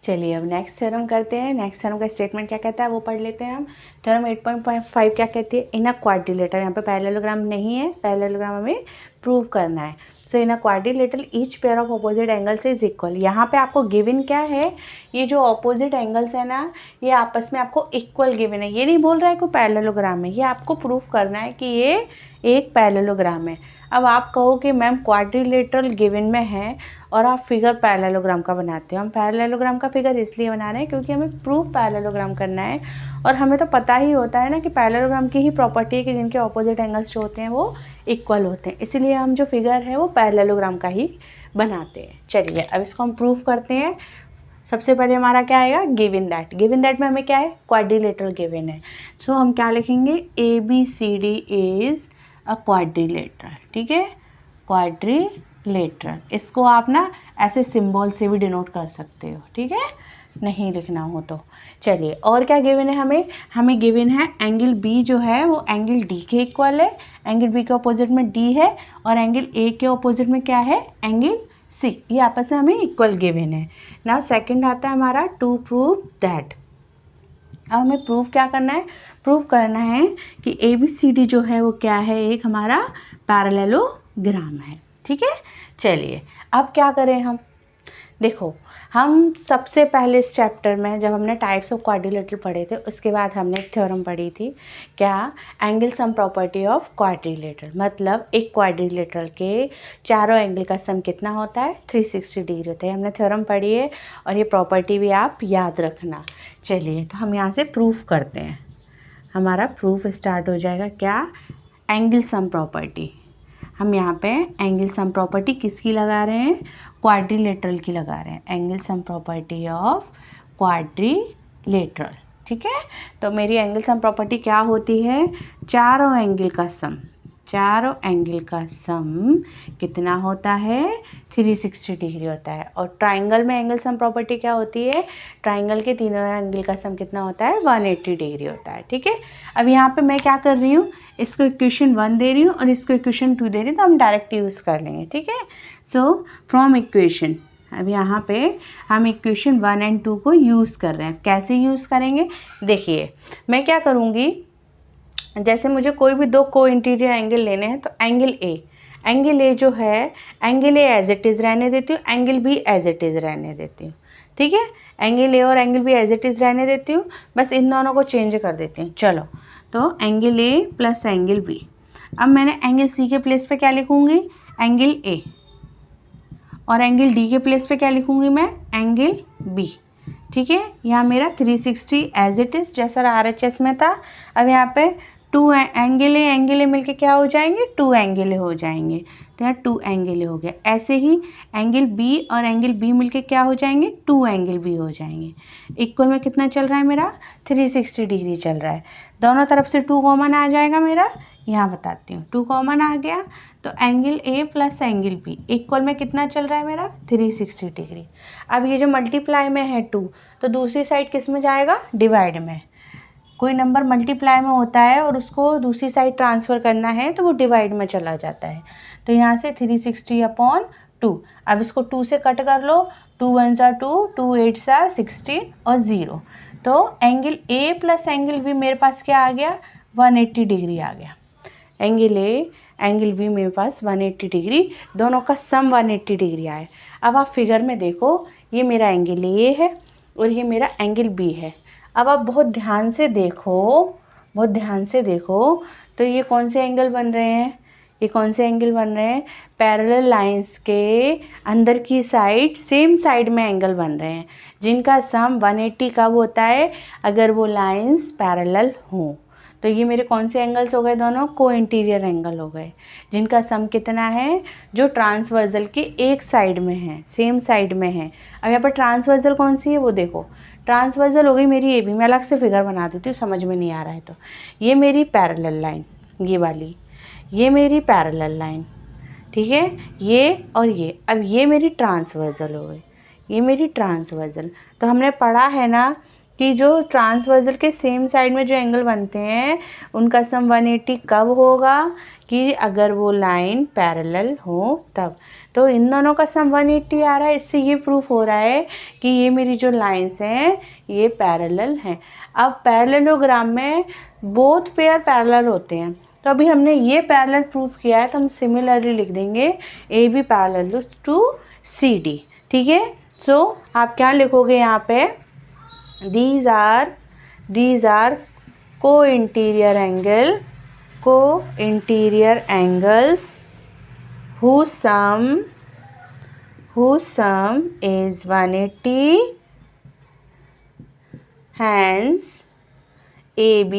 चलिए अब next theorem करते हैं। नेक्स्ट थ्योरम का स्टेटमेंट क्या कहता है वो पढ़ लेते हैं हम। थ्योरम 8.5 क्या कहती है, इन अ क्वाड्रिलेटरल, यहाँ पे पैरेललोग्राम नहीं है, पैरेललोग्राम हमें प्रूव करना है। So in a quadrilateral each pair of opposite angles is equal. यहाँ पे आपको गिवन क्या है, ये जो अपोजिट एंगल्स है ना ये आपस में आपको इक्वल गिवन है। ये नहीं बोल रहा है कोई पैरेललोग्राम है, ये आपको प्रूफ करना है कि ये एक पैरेललोग्राम है। अब आप कहो कि मैम क्वाड्रिलेटरल गिवन में है और आप फिगर पैरेललोग्राम का बनाते हो। हम पैरेललोग्राम का फिगर इसलिए बना रहे हैं क्योंकि हमें प्रूफ पैरेललोग्राम करना है और हमें तो पता ही होता है ना कि पैरेललोग्राम की ही प्रॉपर्टी है कि जिनके ऑपोजिट एंगल्स जो होते हैं वो इक्वल होते हैं, इसीलिए हम जो फिगर है वो पैरेललोग्राम का ही बनाते हैं। चलिए अब इसको हम प्रूफ करते हैं। सबसे पहले हमारा क्या आएगा, गिवन दैट। गिवन दैट में हमें क्या है, क्वाड्रिलेटरल गिवन है। सो हम क्या लिखेंगे, ABCD इज़ अ क्वाड्रिलेटरल। ठीक है, क्वाड्रिलेटरल। इसको आप ना ऐसे सिंबल से भी डिनोट कर सकते हो, ठीक है, नहीं लिखना हो तो। चलिए और क्या गिवन है हमें गिवन है एंगल B जो है वो एंगल D के इक्वल है। एंगल B के अपोजिट में D है और एंगल A के अपोजिट में क्या है, एंगल C। ये आपस में हमें इक्वल गिवन है। नाउ सेकंड आता है हमारा टू प्रूव दैट। अब हमें प्रूफ क्या करना है, प्रूफ करना है कि ABCD जो है वो क्या है, एक हमारा पैरेललोग्राम है। ठीक है, चलिए अब क्या करें हम, देखो हम सबसे पहले इस चैप्टर में जब हमने टाइप्स ऑफ क्वाड्रिलेटरल पढ़े थे उसके बाद हमने एक थ्योरम पढ़ी थी, क्या, angle sum property of quadrilateral. मतलब एक क्वाड्रिलेटरल के चारों एंगल का सम कितना होता है, 360 डिग्री होता है। हमने थ्योरम पढ़ी है और ये प्रॉपर्टी भी आप याद रखना। चलिए तो हम यहाँ से प्रूफ करते हैं। हमारा प्रूफ स्टार्ट हो जाएगा, क्या, एंगल सम प्रॉपर्टी। हम यहाँ पे एंगल सम प्रॉपर्टी किसकी लगा रहे हैं, क्वाड्रिलेटरल की लगा रहे हैं। Angle sum property of quadrilateral. ठीक है, तो मेरी एंगल सम प्रॉपर्टी क्या होती है, चारों एंगल का सम, चारों एंगल का सम कितना होता है, 360 डिग्री होता है। और ट्राइंगल में एंगल सम प्रॉपर्टी क्या होती है, ट्राइंगल के तीनों एंगल का सम कितना होता है, 180 डिग्री होता है। ठीक है, अब यहाँ पे मैं क्या कर रही हूँ, इसको इक्वेशन 1 दे रही हूँ और इसको इक्वेशन 2 दे रही हूँ, तो हम डायरेक्ट यूज़ कर लेंगे। ठीक है, सो फ्रॉम इक्वेशन, अब यहाँ पे हम इक्वेशन 1 और 2 को यूज़ कर रहे हैं। कैसे यूज़ करेंगे, देखिए मैं क्या करूँगी, जैसे मुझे कोई भी दो को इंटीरियर एंगल लेने हैं तो एंगल ए जो है, angle A as it is रहने देती हूँ, angle B as it is रहने देती हूँ। ठीक है, एंगल ए और angle B as it is रहने देती हूँ, बस इन दोनों को चेंज कर देती हूँ। चलो, तो angle A plus angle B. अब मैंने एंगल सी के प्लेस पे क्या लिखूँगी, एंगल ए, और एंगल डी के प्लेस पे क्या लिखूँगी मैं, एंगल बी। ठीक है, यहाँ मेरा 360 एज इट इज़ जैसा RHS में था। अब यहाँ पे टू एंगल ए मिलके क्या हो जाएंगे, 2 एंगल हो जाएंगे, तो यहाँ 2 एंगल हो गया। ऐसे ही एंगल बी और एंगल बी मिलके क्या हो जाएंगे, 2 एंगल बी हो जाएंगे। इक्वल में कितना चल रहा है मेरा, 360 डिग्री चल रहा है। दोनों तरफ से 2 कॉमन आ जाएगा मेरा, यहाँ बताती हूँ, 2 कॉमन आ गया तो angle A plus angle B equal में कितना चल रहा है मेरा, 360 डिग्री। अब ये जो मल्टीप्लाई में है 2, तो दूसरी साइड किस में जाएगा, डिवाइड में। कोई नंबर मल्टीप्लाई में होता है और उसको दूसरी साइड ट्रांसफ़र करना है तो वो डिवाइड में चला जाता है। तो यहाँ से 360/2। अब इसको 2 से कट कर लो, 2 1 सा 2, 2 8 सा 16 और 0। तो angle A plus angle B मेरे पास क्या आ गया, 180 डिग्री आ गया। एंगल ए एंगल बी मेरे पास 180 डिग्री, दोनों का सम 180 डिग्री आए। अब आप फिगर में देखो, ये मेरा एंगल ए है और ये मेरा एंगल बी है। अब आप बहुत ध्यान से देखो, तो ये कौन से एंगल बन रहे हैं, ये कौन से एंगल बन रहे हैं, पैरेलल लाइंस के अंदर की साइड सेम साइड में एंगल बन रहे हैं, जिनका सम 180 कब होता है, अगर वो लाइंस पैरेलल हों। तो ये मेरे कौन से एंगल्स हो गए, दोनों को इंटीरियर एंगल हो गए, जिनका सम कितना है, जो ट्रांसवर्सल के एक साइड में है, सेम साइड में है। अब यहाँ पर ट्रांसवर्सल कौन सी है वो देखो, ट्रांसवर्सल हो गई मेरी ए बी। मैं अलग से फिगर बना देती हूँ, समझ में नहीं आ रहा है तो। ये मेरी पैरेलल लाइन, ये वाली, ये मेरी पैरेलल लाइन, ठीक है, ये और ये। अब ये मेरी ट्रांसवर्सल हो गई, ये मेरी ट्रांसवर्सल। तो हमने पढ़ा है ना कि जो ट्रांसवर्सल के सेम साइड में जो एंगल बनते हैं उनका सम 180 कब होगा, कि अगर वो लाइन पैरेलल हो तब। तो इन दोनों का सम 180 आ रहा है, इससे ये प्रूफ हो रहा है कि ये मेरी जो लाइंस हैं ये पैरेलल हैं। अब पैरेललोग्राम में बोथ पेयर पैरेलल होते हैं, तो अभी हमने ये पैरेलल प्रूफ किया है तो हम सिमिलरली लिख देंगे A B parallel to C D. ठीक है, सो आप क्या लिखोगे यहाँ पे, these are co-interior angles whose sum is 180, hence AD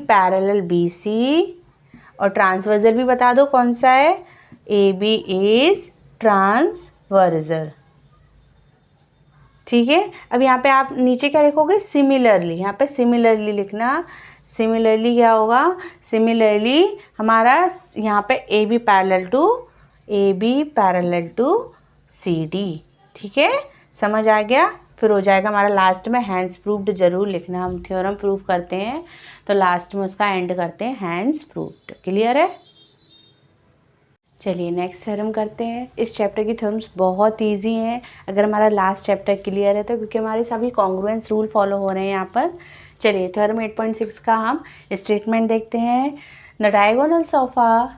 parallel BC, और ट्रांसवर्सल भी बता दो कौन सा है, AB इज ट्रांसवर्सल। ठीक है, अब यहाँ पे आप नीचे क्या लिखोगे, सिमिलरली, यहाँ पे सिमिलरली लिखना। सिमिलरली क्या होगा, सिमिलरली हमारा यहाँ पे A B parallel to C D. ठीक है, समझ आ गया। फिर हो जाएगा हमारा लास्ट में हैंस प्रूव्ड जरूर लिखना, हम थ्योरम प्रूव करते हैं तो लास्ट में उसका एंड करते हैं हैंस प्रूव्ड। क्लियर है। चलिए नेक्स्ट थ्योरम करते हैं। इस चैप्टर की थ्योरम्स बहुत इजी हैं अगर हमारा लास्ट चैप्टर क्लियर है तो, क्योंकि हमारे सभी कॉन्ग्रुएंस रूल फॉलो हो रहे हैं यहाँ पर। चलिए थ्योरम 8.6 का हम स्टेटमेंट देखते हैं। The diagonals of a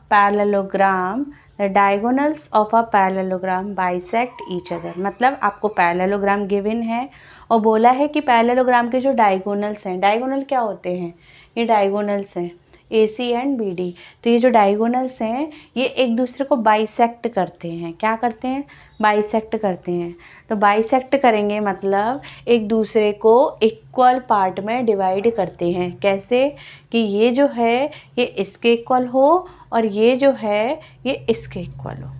parallelogram bisect each other. मतलब आपको पैरेललोग्राम गिवन है और बोला है कि पैरेललोग्राम के जो डायगोनल्स हैं, डायगोनल क्या होते हैं, ये डायगोनल्स हैं AC एंड BD। तो ये जो डायगोनल्स हैं ये एक दूसरे को बाइसेक्ट करते हैं। क्या करते हैं, बाइसेक्ट करते हैं। तो बाइसेक्ट करेंगे मतलब एक दूसरे को इक्वल पार्ट में डिवाइड करते हैं। कैसे, कि ये जो है ये इसके इक्वल हो और ये जो है ये इसके इक्वल हो,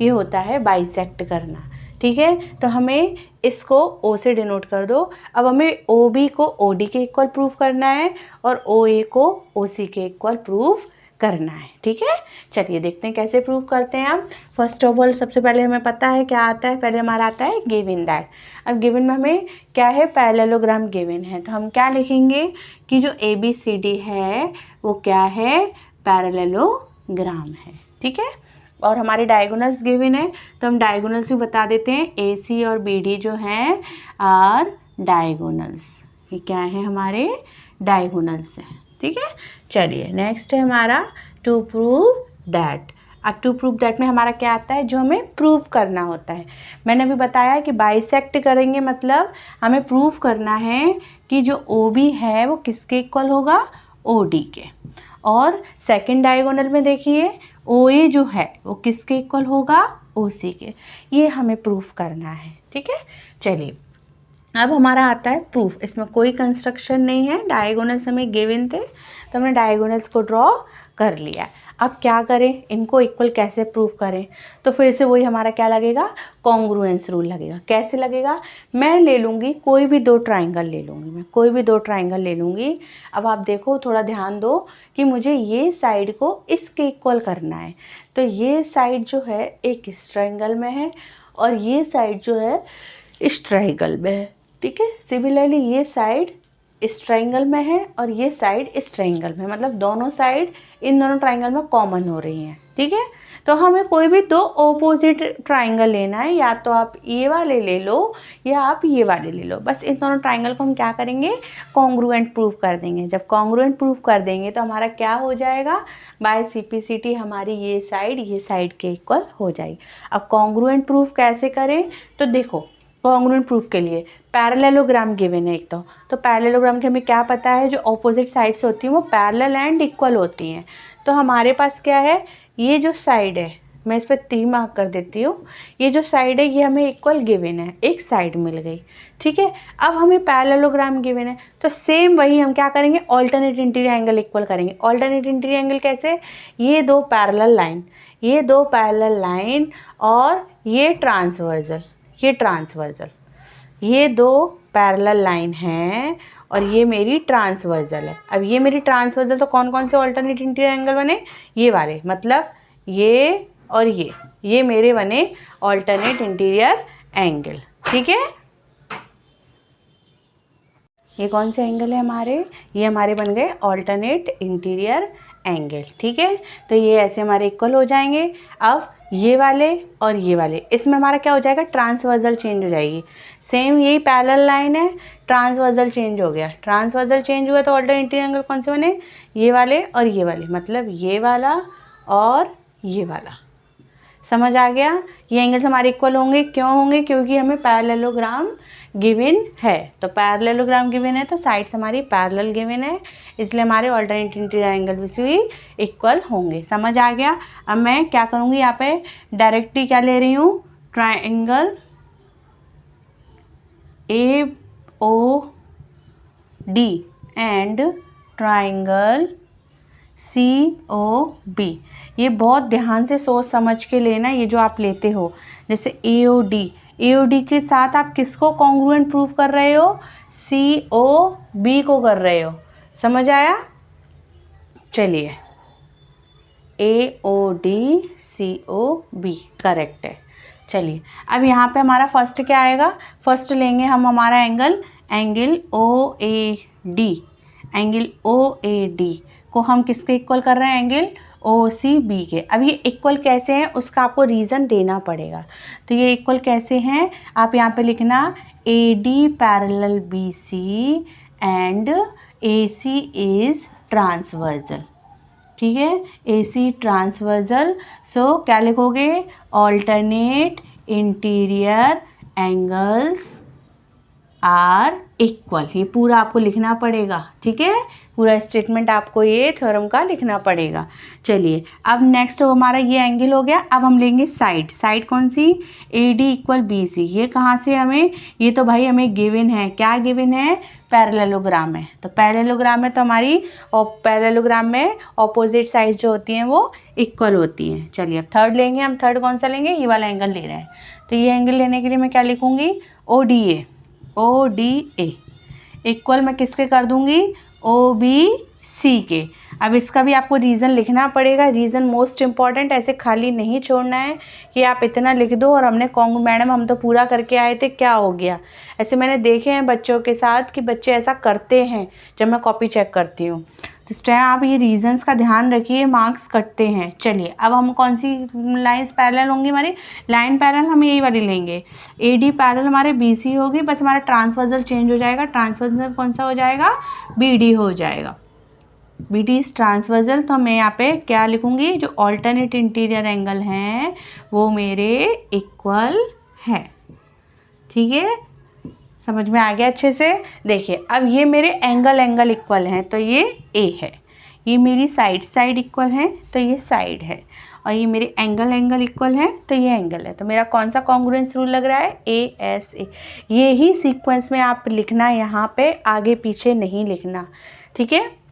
ये होता है बाइसेक्ट करना। ठीक है, तो हमें इसको O से डिनोट कर दो। अब हमें OB को OD के इक्वल प्रूफ करना है और OA को OC के इक्वल प्रूफ करना है। ठीक है, चलिए देखते हैं कैसे प्रूफ करते हैं हम। फर्स्ट ऑफ ऑल सबसे पहले हमें पता है क्या आता है, पहले हमारा आता है गिवन दैट। अब गिवन में हमें क्या है, पैरेललोग्राम गिवन है, तो हम क्या लिखेंगे कि जो ABCD है वो क्या है, पैरेललोग्राम है। ठीक है, और हमारे डायगोनल्स गिवन है तो हम डायगोनल्स भी बता देते हैं। AC और BD जो हैं आर डायगोनल्स, ये क्या है, हमारे डायगोनल्स हैं। ठीक है, चलिए नेक्स्ट है हमारा टू प्रूव दैट। अब टू प्रूव दैट में हमारा क्या आता है, जो हमें प्रूव करना होता है। मैंने अभी बताया कि बाइसेक्ट करेंगे मतलब हमें प्रूव करना है कि जो OB है वो किसके इक्वल होगा, OD के। और सेकंड डायगोनल में देखिए OA जो है वो किसके इक्वल होगा, OC के। ये हमें प्रूफ करना है। ठीक है, चलिए अब हमारा आता है प्रूफ। इसमें कोई कंस्ट्रक्शन नहीं है, डायगोनल्स हमें गिवन थे तो हमने डायगोनल्स को ड्रॉ कर लिया। अब क्या करें, इनको इक्वल कैसे प्रूफ करें, तो फिर से वही हमारा क्या लगेगा, कॉन्ग्रुएंस रूल लगेगा। कैसे लगेगा, मैं ले लूँगी कोई भी दो ट्राइंगल ले लूँगी, मैं कोई भी दो ट्राइंगल ले लूँगी। अब आप देखो, थोड़ा ध्यान दो कि मुझे ये साइड को इसके इक्वल करना है। तो ये साइड जो है एक इस ट्राइंगल में है और ये साइड जो है इस ट्राइंगल में है। ठीक है, सिमिलरली ये साइड इस ट्राइंगल में है और ये साइड इस ट्राइंगल में, मतलब दोनों साइड इन दोनों ट्राइंगल में कॉमन हो रही हैं। ठीक है, तो हमें कोई भी दो ऑपोजिट ट्राइंगल लेना है, या तो आप ये वाले ले लो या आप ये वाले ले लो। बस इन दोनों ट्राइंगल को हम क्या करेंगे, कॉन्ग्रुएंट प्रूफ कर देंगे। जब कॉन्ग्रुएंट प्रूफ कर देंगे तो हमारा क्या हो जाएगा, बाय CPCT हमारी ये साइड के इक्वल हो जाएगी। अब कॉन्ग्रुएंट प्रूफ कैसे करें, तो देखो कॉन्ग्रुएंट प्रूफ के लिए पैरेललोग्राम गिवन है एक तो पैरेललोग्राम के हमें क्या पता है, जो ऑपोजिट साइड्स होती हैं वो पैरेलल एंड इक्वल होती हैं। तो हमारे पास क्या है, ये जो साइड है, मैं इस पर 3 मार्क कर देती हूँ, ये जो साइड है ये हमें इक्वल गिवन है, एक साइड मिल गई। ठीक है, अब हमें पैरेललोग्राम गिवन है तो सेम वही हम क्या करेंगे, ऑल्टरनेट इंटीरियर एंगल इक्वल करेंगे। ऑल्टरनेट इंटीरियर एंगल कैसे, ये दो पैरेलल लाइन और ये ट्रांसवर्सल, ये दो पैरेलल लाइन हैं और ये मेरी ट्रांसवर्सल है। अब ये मेरी ट्रांसवर्सल तो कौन कौन से ऑल्टरनेट इंटीरियर एंगल बने, ये वाले, मतलब ये और ये मेरे बने ऑल्टरनेट इंटीरियर एंगल। ठीक है। ये कौन से एंगल है हमारे, ये हमारे बन गए ऑल्टरनेट इंटीरियर एंगल। ठीक है, तो ये ऐसे हमारे इक्वल हो जाएंगे। अब ये वाले और ये वाले, इसमें हमारा क्या हो जाएगा, ट्रांसवर्सल चेंज हो जाएगी। सेम यही पैरेलल लाइन है, ट्रांसवर्सल चेंज हो गया, ट्रांसवर्सल चेंज हुआ तो ऑल्टरनेट इंटीरियर एंगल कौन से बने, ये वाले और ये वाले, मतलब ये वाला और ये वाला। समझ आ गया। ये एंगल्स हमारे इक्वल होंगे, क्यों होंगे, क्योंकि हमें पैरेललोग्राम गिवन है। तो पैरेललोग्राम गिवन है तो साइड्स हमारी पैरेलल गिवन है, इसलिए हमारे ऑल्टरनेट इंटीरियर एंगल भी इक्वल होंगे। समझ आ गया। अब मैं क्या करूँगी, यहाँ पे डायरेक्टली क्या ले रही हूँ, triangle AOD and triangle COB। ये बहुत ध्यान से सोच समझ के लेना, ये जो आप लेते हो जैसे AOD के साथ आप किसको कॉन्ग्रुएंट प्रूव कर रहे हो, COB को कर रहे हो। समझ आया। चलिए AOD COB करेक्ट है। चलिए अब यहाँ पे हमारा फर्स्ट क्या आएगा, फर्स्ट लेंगे हम हमारा एंगल OAD को हम किसके इक्वल कर रहे हैं, एंगल OCB के। अब ये इक्वल कैसे हैं उसका आपको रीज़न देना पड़ेगा। तो ये इक्वल कैसे हैं, आप यहाँ पे लिखना AD parallel BC and AC is transversal. ठीक है, AC ट्रांसवर्सल। सो क्या लिखोगे, alternate interior angles are equal. ये पूरा आपको लिखना पड़ेगा। ठीक है, पूरा स्टेटमेंट आपको ये थ्योरम का लिखना पड़ेगा। चलिए अब नेक्स्ट हमारा ये एंगल हो गया। अब हम लेंगे साइड, साइड कौन सी, AD इक्वल BC। ये कहाँ से हमें, ये तो भाई हमें गिवन है, क्या गिवन है, पैरेललोग्राम है। तो पैरेललोग्राम में तो हमारी पैरेललोग्राम में ऑपोजिट साइड्स जो होती हैं वो इक्वल होती हैं। चलिए अब थर्ड लेंगे हम। थर्ड कौन सा लेंगे, ये वाला एंगल ले रहे हैं। तो ये एंगल लेने के लिए मैं क्या लिखूँगी, ODA इक्वल मैं किसके कर दूंगी, OBC के। अब इसका भी आपको रीज़न लिखना पड़ेगा, रीज़न मोस्ट इम्पॉर्टेंट। ऐसे खाली नहीं छोड़ना है कि आप इतना लिख दो और हमने मैडम हम तो पूरा करके आए थे, क्या हो गया। ऐसे मैंने देखे हैं बच्चों के साथ कि बच्चे ऐसा करते हैं जब मैं कॉपी चेक करती हूँ। तो इस टाइम आप ये रीजंस का ध्यान रखिए, मार्क्स कटते हैं। चलिए अब हम कौन सी लाइंस पैरेलल होंगी, हमारी लाइन पैरेलल हम यही वाली लेंगे। AD पैरेलल हमारे BC होगी, बस हमारा ट्रांसवर्सल चेंज हो जाएगा। ट्रांसवर्सल कौन सा हो जाएगा, BD हो जाएगा। BD is transversal. तो मैं यहाँ पे क्या लिखूँगी, जो ऑल्टरनेट इंटीरियर एंगल हैं वो मेरे इक्वल है। ठीक है, समझ में आ गया अच्छे से। देखिए अब ये मेरे एंगल इक्वल हैं तो ये A है, ये मेरी साइड इक्वल है तो ये साइड है, और ये मेरे एंगल इक्वल है तो ये एंगल है। तो मेरा कौन सा कॉन्ग्रुएंस रूल लग रहा है, ASA। ये ही सीक्वेंस में आप लिखना, यहाँ पे आगे पीछे नहीं लिखना। ठीक है,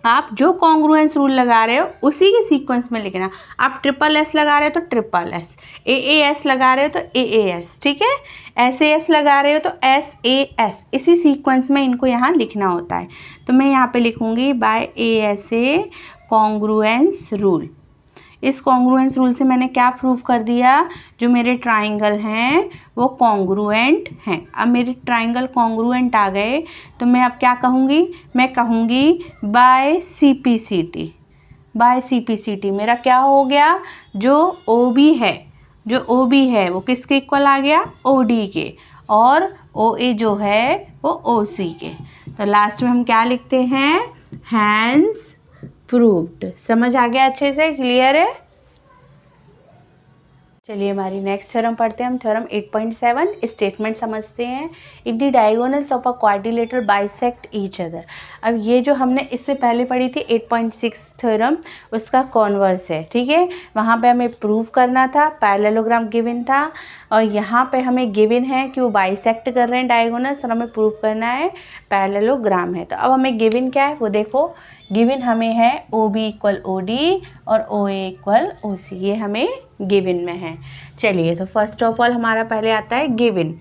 आप जो कॉन्ग्रुएंस रूल लगा रहे हो उसी के सीक्वेंस में लिखना। आप SSS लगा रहे हो तो SSS, AAS लगा रहे हो तो AAS, ठीक है, SAS लगा रहे हो तो SAS, इसी सीक्वेंस में इनको यहाँ लिखना होता है। तो मैं यहाँ पे लिखूँगी बाय ASA कॉन्ग्रुएंस रूल। इस कॉन्ग्रुएंस रूल से मैंने क्या प्रूव कर दिया, जो मेरे ट्राइंगल हैं वो कॉन्ग्रुएंट हैं। अब मेरे ट्राइंगल कॉन्ग्रुएंट आ गए तो मैं अब क्या कहूँगी, मैं कहूँगी बाय CPCT। बाय CPCT मेरा क्या हो गया, जो OB है वो किसके इक्वल आ गया, OD के, और OA जो है वो OC के। तो लास्ट में हम क्या लिखते हैं, हैंस प्रूव्ड। समझ आ गया अच्छे से, क्लियर है। चलिए हमारी नेक्स्ट थ्योरम पढ़ते हैं हम, थ्योरम 8.7। स्टेटमेंट समझते हैं। If the diagonals of a quadrilateral bisect each other. अब ये जो हमने इससे पहले पढ़ी थी 8.6 थ्योरम, उसका कॉन्वर्स है। ठीक है, वहाँ पे हमें प्रूव करना था, पैरेललोग्राम गिवन था, और यहाँ पे हमें गिवन है कि वो बाइसेक्ट कर रहे हैं डायगोनल्स, और हमें प्रूव करना है पैरेललोग्राम है। तो अब हमें गिवन क्या है वो देखो, गिवन हमें है OB इक्वल OD और OA इक्वल OC, ये हमें गिवन में है। चलिए तो फर्स्ट ऑफ ऑल हमारा पहले आता है गिवन।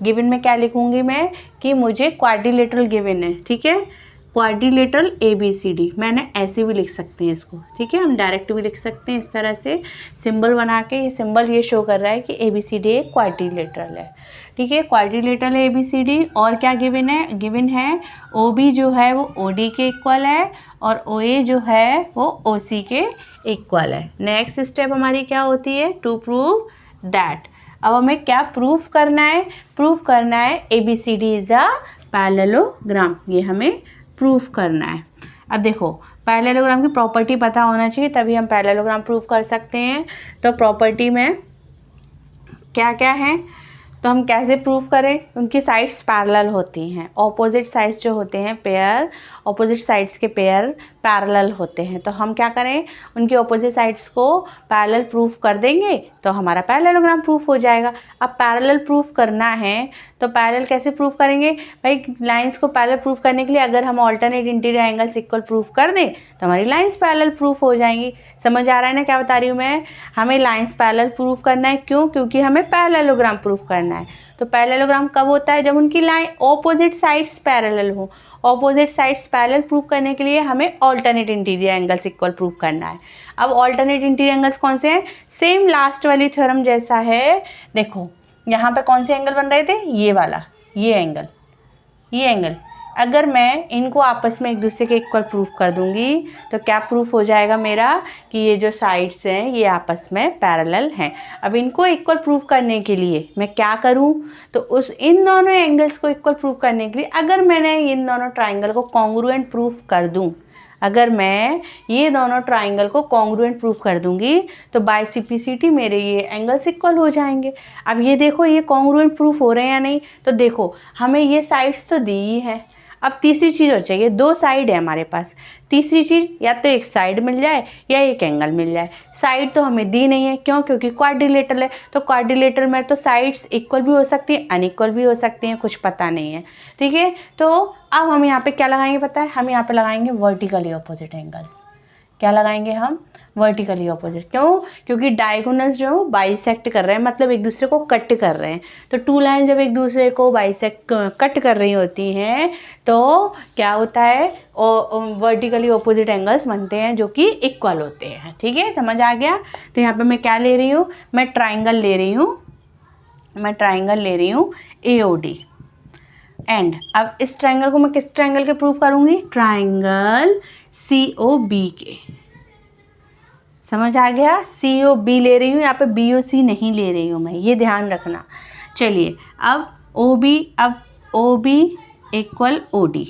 गिवन में क्या लिखूँगी मैं, कि मुझे क्वाड्रिलेटरल गिवन है। ठीक है, क्वाड्रिलेटरल ABCD, मैंने ऐसे भी लिख सकते हैं इसको, ठीक है, हम डायरेक्ट भी लिख सकते हैं इस तरह से सिंबल बना के। ये सिंबल ये शो कर रहा है कि ABCD एक क्वाड्रिलेटरल है, ठीक है, क्वाड्रिलेटरल ABCD। और क्या गिवन है, गिवन है OB जो है वो OD के इक्वल है और OA जो है वो OC के इक्वल है। नेक्स्ट स्टेप हमारी क्या होती है, टू प्रूव दैट। अब हमें क्या प्रूफ करना है, प्रूफ करना है ABCD इज़ अ पैरेललोग्राम, ये हमें प्रूफ करना है। अब देखो पैरेललोग्राम की प्रॉपर्टी पता होना चाहिए तभी हम पैरेललोग्राम प्रूफ कर सकते हैं। तो प्रॉपर्टी में क्या क्या है, तो हम कैसे प्रूफ करें, उनकी साइड्स पैरेलल होती हैं, ऑपोजिट साइड्स जो होते हैं पेयर, ऑपोजिट साइड्स के पेयर पैरेलल होते हैं। तो हम क्या करें, उनकी ऑपोजिट साइड्स को पैरेलल प्रूफ कर देंगे तो हमारा पैरेललोग्राम प्रूफ हो जाएगा। अब पैरेलल प्रूफ करना है तो पैरेलल कैसे प्रूफ करेंगे भाई, लाइंस को पैरेलल प्रूफ करने के लिए अगर हम alternate interior angles equal proof कर दें तो हमारी लाइंस पैरेलल प्रूफ हो जाएंगी। समझ आ रहा है ना क्या बता रही हूँ मैं, हमें लाइंस पैरेलल प्रूफ करना है, क्यों, क्योंकि हमें पैरेललोग्राम प्रूफ करना है। तो पैरेललोग्राम कब होता है, जब उनकी लाइन ऑपोजिट साइड्स पैरेलल हो। ऑपोजिट साइड्स पैरेलल प्रूफ करने के लिए हमें alternate interior angles equal proof करना है। अब ऑल्टरनेट इंटीरियर एंगल्स कौन से हैं, सेम लास्ट वाली थ्योरम जैसा है। देखो यहाँ पे कौन से एंगल बन रहे थे, ये वाला, ये एंगल, ये एंगल। अगर मैं इनको आपस में एक दूसरे के इक्वल प्रूफ कर दूंगी तो क्या प्रूफ हो जाएगा मेरा, कि ये जो साइड्स हैं ये आपस में पैरेलल हैं। अब इनको इक्वल प्रूफ करने के लिए मैं क्या करूं, तो उस इन दोनों एंगल्स को इक्वल प्रूफ करने के लिए अगर मैंने इन दोनों ट्राइंगल को कॉन्ग्रुएंट प्रूफ कर दूं, अगर मैं ये दोनों ट्राइंगल को कॉन्ग्रुएंट प्रूफ कर दूंगी तो बाय CPCT मेरे ये एंगल्स इक्वल हो जाएंगे। अब ये देखो ये कॉन्ग्रुएंट प्रूफ हो रहे हैं या नहीं, तो देखो हमें ये साइड्स तो दी ही है। अब तीसरी चीज़ और चाहिए, दो साइड है हमारे पास, तीसरी चीज़ या तो एक साइड मिल जाए या एक एंगल मिल जाए। साइड तो हमें दी नहीं है, क्यों, क्योंकि क्वाड्रिलेटरल है। तो क्वाड्रिलेटरल में तो साइड्स इक्वल भी हो सकती हैं, अनइक्वल भी हो सकती हैं, कुछ पता नहीं है, ठीक है। तो अब हम यहाँ पे क्या लगाएंगे पता है, हम यहाँ पे लगाएंगे वर्टिकली ऑपोजिट एंगल्स। क्या लगाएंगे हम, वर्टिकली ऑपोजिट। क्यों, क्योंकि डायगोनल्स जो है बाइसेक्ट कर रहे हैं, मतलब एक दूसरे को कट कर रहे हैं। तो टू लाइन जब एक दूसरे को बाइसेक्ट कट कर रही होती हैं तो क्या होता है, वर्टिकली ऑपोजिट एंगल्स बनते हैं जो कि इक्वल होते हैं, ठीक है, समझ आ गया। तो यहाँ पे मैं क्या ले रही हूँ, मैं ट्राइंगल ले रही हूँ, मैं ट्राइंगल ले रही हूँ AOD एंड। अब इस ट्राइंगल को मैं किस ट्राइंगल के प्रूफ करूँगी, ट्राइंगल COB के। समझ आ गया, COB ले रही हूँ, यहाँ पे BOC नहीं ले रही हूँ मैं, ये ध्यान रखना। चलिए अब OB, अब OB इक्वल OD,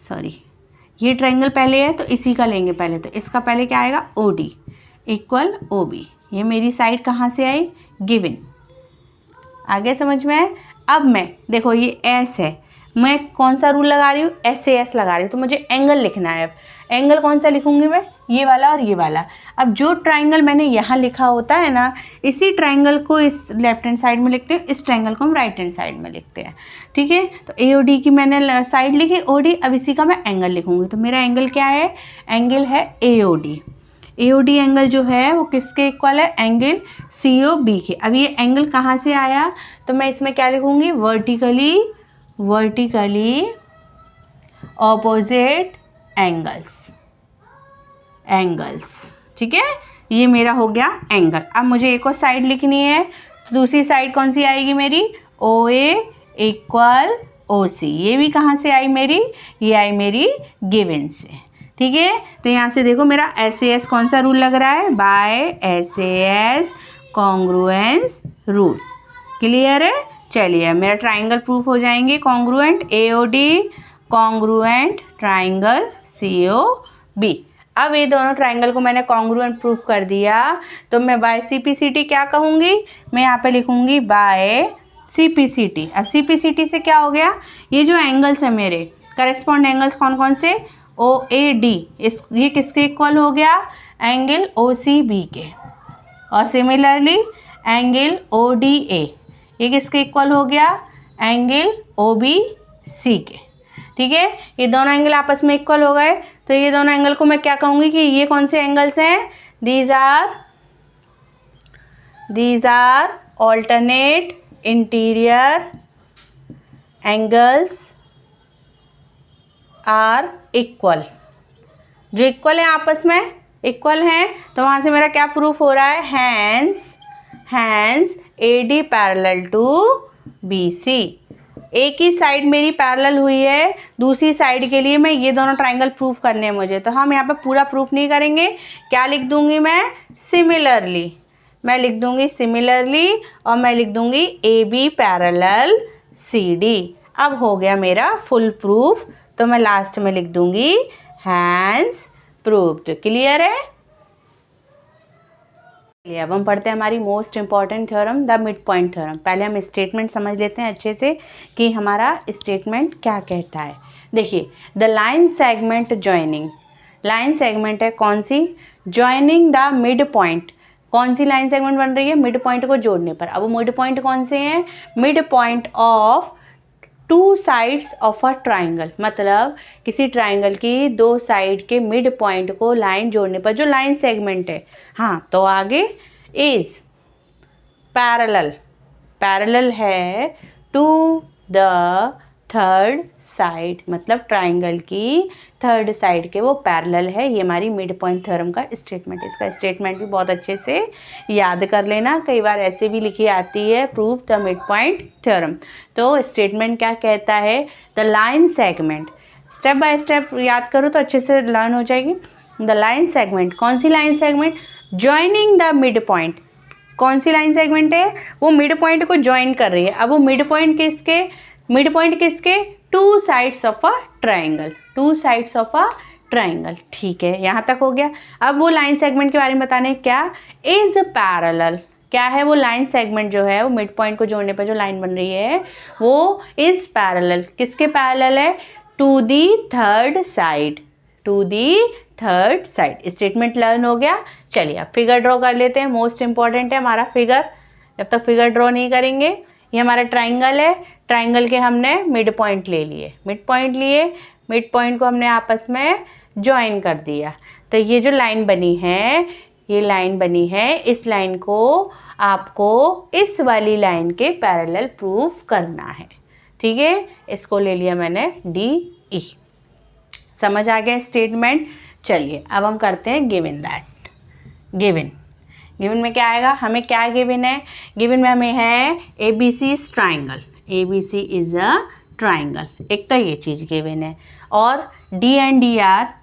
सॉरी ये ट्राइंगल पहले है तो इसी का लेंगे पहले, तो इसका पहले क्या आएगा, OD इक्वल OB। ये मेरी साइड कहाँ से आई, गिवन, आगे समझ में है। अब मैं देखो ये S है, मैं कौन सा रूल लगा रही हूँ, SAS लगा रही हूँ, तो मुझे एंगल लिखना है। अब एंगल कौन सा लिखूंगी मैं, ये वाला और ये वाला। अब जो ट्राइंगल मैंने यहाँ लिखा होता है ना, इसी ट्राइंगल को इस लेफ्ट हैंड साइड में लिखते हैं, इस ट्राइंगल को हम राइट हैंड साइड में लिखते हैं, ठीक है। तो AOD की मैंने साइड लिखी OD, अब इसी का मैं एंगल लिखूंगी। तो मेरा एंगल क्या है, एंगल है AOD। AOD एंगल जो है वो किसके इक्वल है, एंगल COB के। अब ये एंगल कहाँ से आया, तो मैं इसमें क्या लिखूंगी, वर्टिकली ऑपोजिट एंगल्स, ठीक है। ये मेरा हो गया एंगल। अब मुझे एक और साइड लिखनी है, तो दूसरी साइड कौन सी आएगी मेरी, OA इक्वल OC। ये भी कहाँ से आई मेरी, ये आई मेरी गिवन से, ठीक है। तो यहाँ से देखो मेरा SAS कौन सा रूल लग रहा है, by SAS congruence rule, clear है। चलिए मेरा ट्राइंगल प्रूफ हो जाएंगे congruent AOD congruent triangle COB। अब ये दोनों ट्राइंगल को मैंने कॉन्ग्रुएंट प्रूफ कर दिया, तो मैं बाय CPCT क्या कहूँगी, मैं यहाँ पे लिखूँगी बाय CPCT। अब CPCT से क्या हो गया, ये जो एंगल्स है मेरे करस्पॉन्ड एंगल्स कौन कौन से, OAD, ये किसके इक्वल हो गया, एंगल OCB के। और सिमिलरली एंगल ODA, ये किसके इक्वल हो गया, एंगल OBC के, ठीक है। ये दोनों एंगल आपस में इक्वल हो गए, तो ये दोनों एंगल को मैं क्या कहूँगी कि ये कौन से एंगल्स हैं, these are alternate interior angles are equal, जो इक्वल है आपस में इक्वल हैं, तो वहाँ से मेरा क्या प्रूफ हो रहा है, hence A D parallel to B C. एक ही साइड मेरी पैरेलल हुई है, दूसरी साइड के लिए मैं ये दोनों ट्राइंगल प्रूफ करने हैं मुझे, तो हम यहाँ पे पूरा प्रूफ नहीं करेंगे। क्या लिख दूंगी मैं, सिमिलरली, मैं लिख दूंगी सिमिलरली, और मैं लिख दूंगी A B parallel C D. अब हो गया मेरा फुल प्रूफ, तो मैं लास्ट में लिख दूंगी हैंस प्रूव्ड। क्लियर है। चलिए अब हम पढ़ते हैं हमारी most important theorem, the mid point theorem. पहले हम स्टेटमेंट समझ लेते हैं अच्छे से कि हमारा स्टेटमेंट क्या कहता है। देखिए, the line segment joining, line segment है कौन सी, जॉइनिंग द मिड पॉइंट। कौन सी लाइन सेगमेंट बन रही है, मिड पॉइंट को जोड़ने पर। अब वो मिड पॉइंट कौन से हैं, mid point of two sides of a triangle, मतलब किसी ट्राइंगल की दो साइड के मिड पॉइंट को लाइन जोड़ने पर जो लाइन सेगमेंट है। हाँ, तो आगे इज पैरेलल, पैरेलल है टू द थर्ड साइड, मतलब ट्राइंगल की थर्ड साइड के वो पैरेलल है। ये हमारी मिड पॉइंट थ्योरम का स्टेटमेंट। इसका स्टेटमेंट भी बहुत अच्छे से याद कर लेना, कई बार ऐसे भी लिखी आती है, proof the mid point theorem. तो स्टेटमेंट क्या कहता है, the line segment, step by step याद करो तो अच्छे से लर्न हो जाएगी। द लाइन सेगमेंट, कौन सी line segment, joining the mid point. कौन सी लाइन सेगमेंट है, वो मिड पॉइंट को ज्वाइन कर रही है। अब वो मिड पॉइंट किसके, मिड पॉइंट किसके, two sides of a triangle, two sides of a triangle. ठीक है, यहाँ तक हो गया। अब वो लाइन सेगमेंट के बारे में बताने, क्या इज पैरेलल, क्या है वो लाइन सेगमेंट जो है वो मिड पॉइंट को जोड़ने पर जो लाइन बन रही है वो इज पैरेलल, किसके पैरेलल है, to the third side, to the third side. Statement learn हो गया। चलिए अब फिगर ड्रॉ कर लेते हैं, मोस्ट इंपॉर्टेंट है हमारा फिगर। जब तक फिगर ड्रॉ नहीं करेंगे, ये हमारा ट्राइंगल है, ट्राइंगल के हमने मिड पॉइंट ले लिए, मिड पॉइंट लिए, मिड पॉइंट को हमने आपस में ज्वाइन कर दिया। तो ये जो लाइन बनी है, ये लाइन बनी है, इस लाइन को आपको इस वाली लाइन के पैरेलल प्रूफ करना है। ठीक है, इसको ले लिया मैंने डी ई। समझ आ गया स्टेटमेंट। चलिए अब हम करते हैं गिवन दैट। गिवन, गिवन में क्या आएगा, हमें क्या गिवन है, गिवन में हमें है A B C is triangle, A B C is a triangle, एक तो ये चीज़ गिवन है। और डी एंड ई आर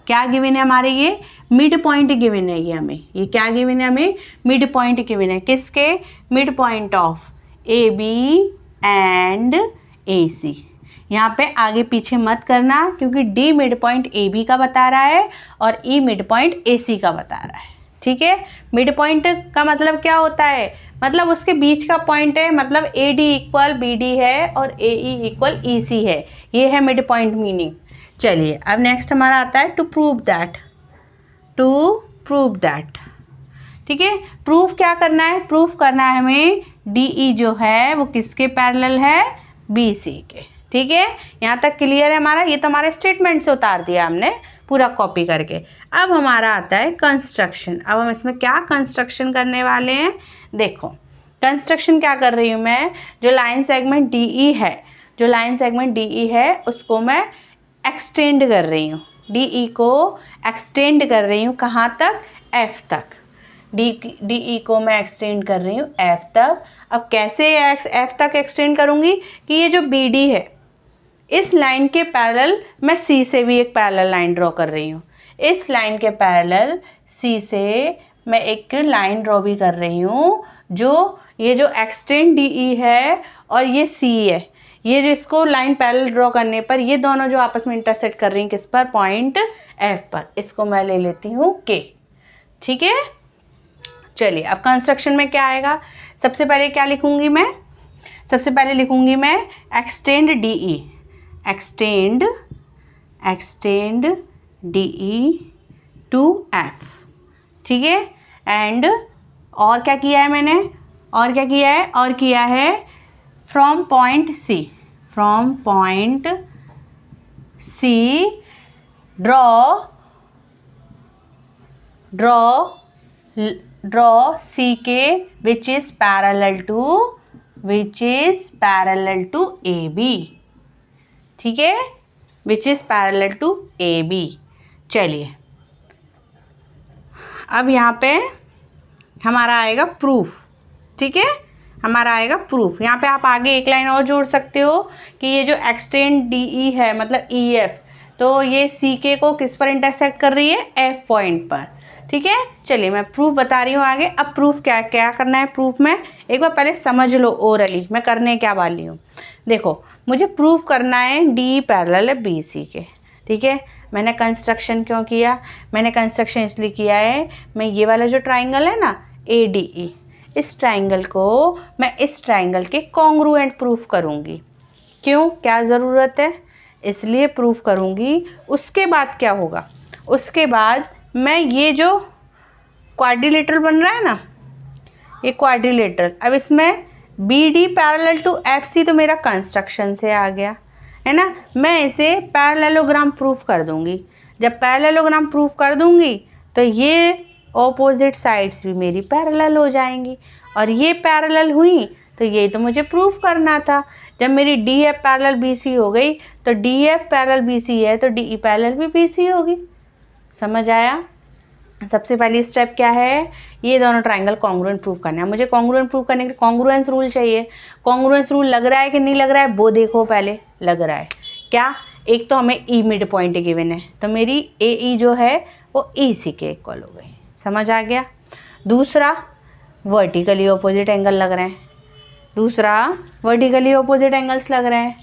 क्या गिवन है हमारे, ये मिड पॉइंट गिवन है। ये क्या गिवन है हमें, मिड पॉइंट गिवन है, किसके, mid point of A B and A C. यहाँ पे आगे पीछे मत करना, क्योंकि D mid point A B का बता रहा है और ई मिड पॉइंट ए सी का बता रहा है। ठीक है, मिड पॉइंट का मतलब क्या होता है, मतलब उसके बीच का पॉइंट है, मतलब A D equal B D है और ए ई इक्वल ई सी है, ये है मिड पॉइंट मीनिंग। चलिए अब नेक्स्ट हमारा आता है to prove that, to prove that. ठीक है, प्रूफ क्या करना है, प्रूफ करना है हमें डी ई जो है वो किसके पैरेलल है, बी सी के। ठीक है, यहाँ तक क्लियर है हमारा। ये तो हमारे स्टेटमेंट से उतार दिया हमने पूरा कॉपी करके। अब हमारा आता है कंस्ट्रक्शन। अब हम इसमें क्या कंस्ट्रक्शन करने वाले हैं, देखो कंस्ट्रक्शन क्या कर रही हूँ मैं, जो लाइन सेगमेंट डी ई है, जो लाइन सेगमेंट डी ई है उसको मैं एक्सटेंड कर रही हूँ, डी ई को एक्सटेंड कर रही हूँ, कहाँ तक, एफ तक। डी ई को मैं एक्सटेंड कर रही हूँ एफ तक। अब कैसे एफ तक एक्सटेंड करूँगी, कि ये जो बी डी है इस लाइन के पैरेलल मैं सी से भी एक पैरेलल लाइन ड्रॉ कर रही हूँ, इस लाइन के पैरेलल सी से मैं एक लाइन ड्रॉ भी कर रही हूँ, जो ये जो एक्सटेंड डी ई है और ये सी है, ये जो इसको लाइन पैरेलल ड्रॉ करने पर ये दोनों जो आपस में इंटरसेक्ट कर रही हैं किस पर, पॉइंट एफ पर, इसको मैं ले लेती हूँ के। ठीक है, चलिए अब कंस्ट्रक्शन में क्या आएगा, सबसे पहले क्या लिखूंगी मैं, सबसे पहले लिखूंगी मैं extend D E, extend D E to F. ठीक है, एंड और क्या किया है मैंने, और क्या किया है, और किया है from point C, from point C draw C के which is parallel to A B. ठीक है, which is parallel to AB। चलिए अब यहाँ पे हमारा आएगा प्रूफ। ठीक है, हमारा आएगा प्रूफ। यहाँ पे आप आगे एक लाइन और जोड़ सकते हो कि ये जो एक्सटेंड DE है मतलब EF, तो ये CK को किस पर इंटरसेक्ट कर रही है, F पॉइंट पर। ठीक है, चलिए मैं प्रूफ बता रही हूँ आगे। अब प्रूफ क्या क्या करना है प्रूफ में, एक बार पहले समझ लो ओरली मैं करने क्या वाली हूँ। देखो मुझे प्रूफ करना है DE पैरेलल है BC के। ठीक है, मैंने कंस्ट्रक्शन क्यों किया, मैंने कंस्ट्रक्शन इसलिए किया है, मैं ये वाला जो ट्राइंगल है ना ADE, इस ट्राइंगल को मैं इस ट्राइंगल के कॉन्ग्रुएंट प्रूफ करूँगी। क्यों, क्या ज़रूरत है, इसलिए प्रूफ करूँगी। उसके बाद क्या होगा, उसके बाद मैं ये जो क्वाड्रिलेटरल बन रहा है ना, ये क्वाड्रिलेटरल, अब इसमें BD पैरेलल टू FC तो मेरा कंस्ट्रक्शन से आ गया है ना, मैं इसे पैरेललोग्राम प्रूफ कर दूँगी। जब पैरेललोग्राम प्रूफ कर दूँगी तो ये ऑपोजिट साइड्स भी मेरी पैरेलल हो जाएंगी, और ये पैरेलल हुई तो ये तो मुझे प्रूफ करना था। जब मेरी DF पैरेलल BC हो गई तो DF पैरेलल BC है तो DE पैरेलल भी BC होगी। समझ आया। सबसे पहली स्टेप क्या है, ये दोनों ट्राइंगल कॉन्ग्रुएंट प्रूफ करना है। मुझे कॉन्ग्रुएंट प्रूफ करने के लिए कॉन्ग्रुएंस रूल चाहिए। कॉन्ग्रुएंस रूल लग रहा है कि नहीं लग रहा है वो देखो पहले। लग रहा है क्या, एक तो हमें E मिड पॉइंट गिवन है तो मेरी AE जो है वो EC के इक्वल हो गई। समझ आ गया। दूसरा वर्टिकली ऑपोजिट एंगल लग रहे हैं, दूसरा वर्टिकली ऑपोजिट एंगल्स लग रहे हैं।